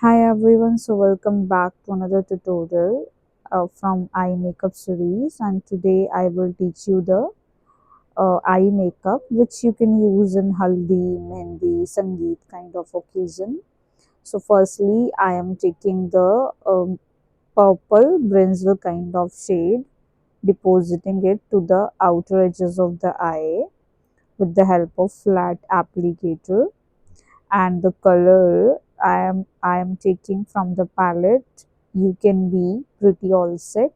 Hi everyone, so welcome back to another tutorial from eye makeup series, and today I will teach you the eye makeup which you can use in Haldi, Mehndi, Sangeet kind of occasion. So firstly I am taking the purple brinjal kind of shade, depositing it to the outer edges of the eye with the help of flat applicator, and the color I am taking from the palette You Can Be Pretty All Set,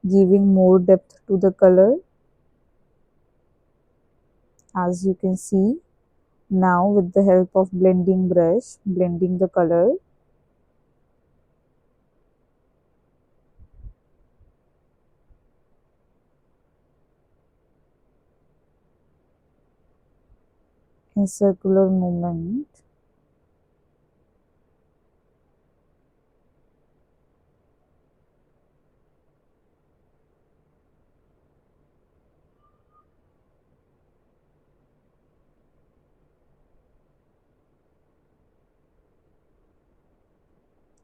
giving more depth to the color. As you can see, now with the help of blending brush, blending the color. In circular movement.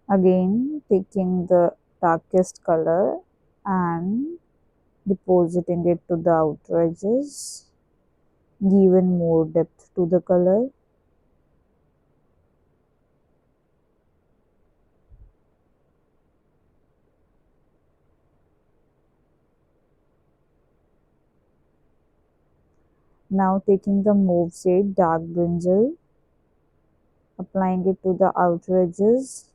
Again taking the darkest color and depositing it to the outer edges, giving more depth to the color. Now taking the mauve shade dark brinjal, applying it to the outer edges.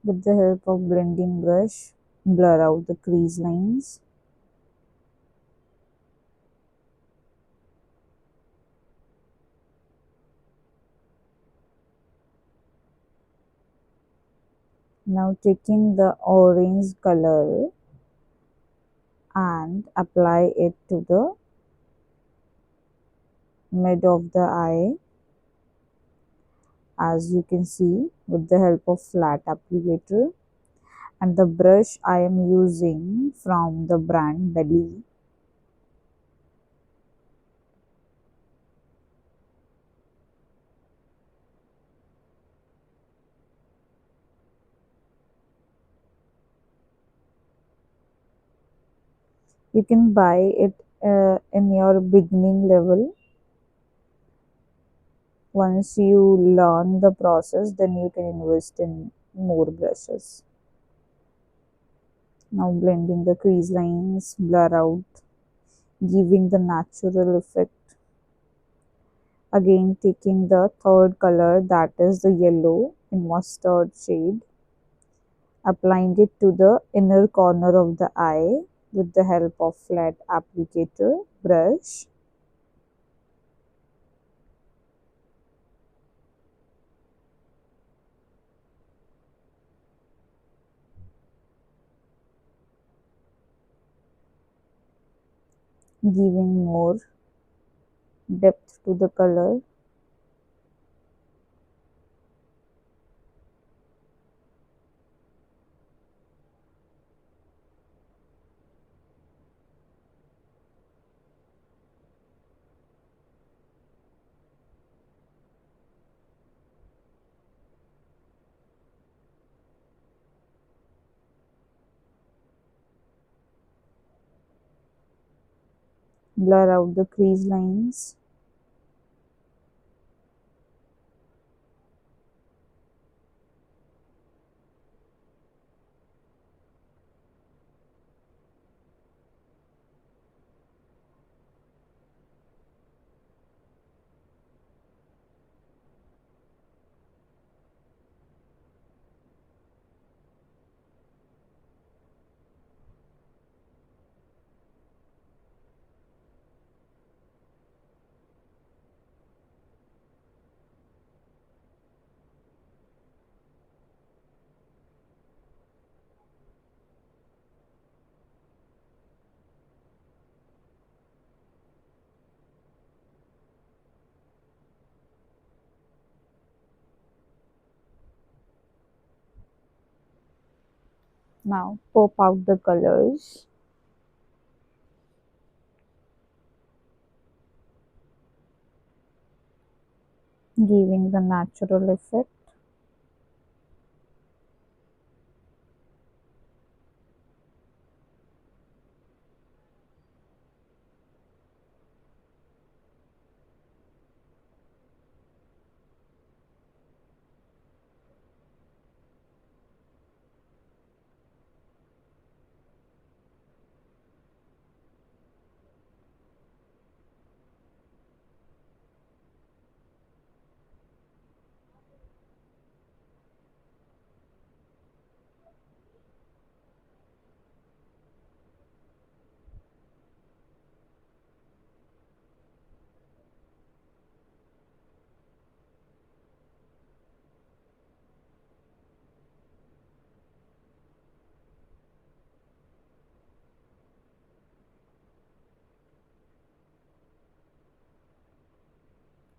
With the help of blending brush, blur out the crease lines. Now taking the orange color and apply it to the mid of the eye. As you can see, with the help of flat applicator, and the brush I am using from the brand Bellie. You can buy it in your beginning level. Once you learn the process, then you can invest in more brushes. Now blending the crease lines, blur out, giving the natural effect. Again taking the third color, that is the yellow in mustard shade, applying it to the inner corner of the eye with the help of flat applicator brush. Giving more depth to the color. Blur out the crease lines. Now pop out the colors, giving the natural effect.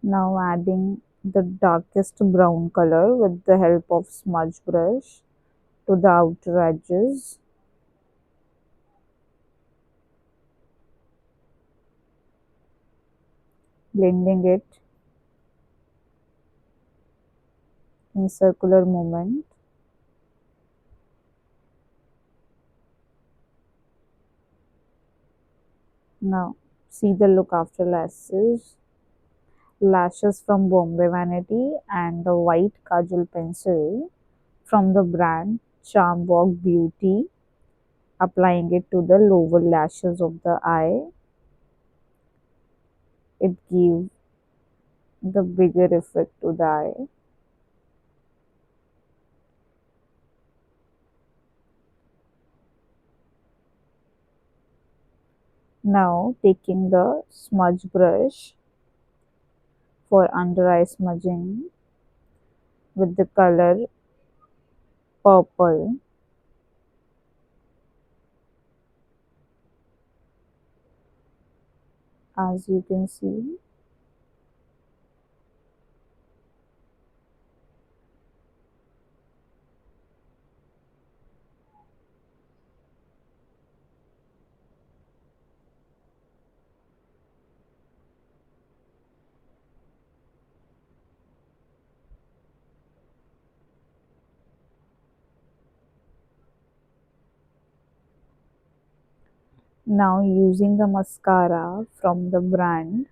Now adding the darkest brown color with the help of smudge brush to the outer edges, blending it in circular movement. Now see the look after lashes. Lashes from Bombay Vanity and the white kajal pencil from the brand Charm Walk Beauty, applying it to the lower lashes of the eye. It gives the bigger effect to the eye. Now taking the smudge brush for under eye smudging with the color purple, as you can see. Now using the mascara from the brand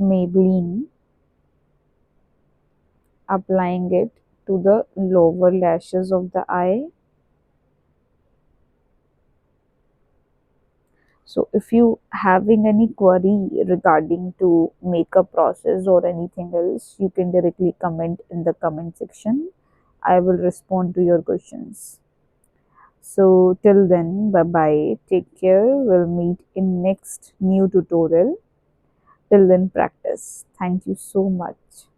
Maybelline, applying it to the lower lashes of the eye. So if you having any query regarding to makeup process or anything else, you can directly comment in the comment section. I will respond to your questions. So till then, bye bye. Take care. We'll meet in next new tutorial. Till then, practice. Thank you so much.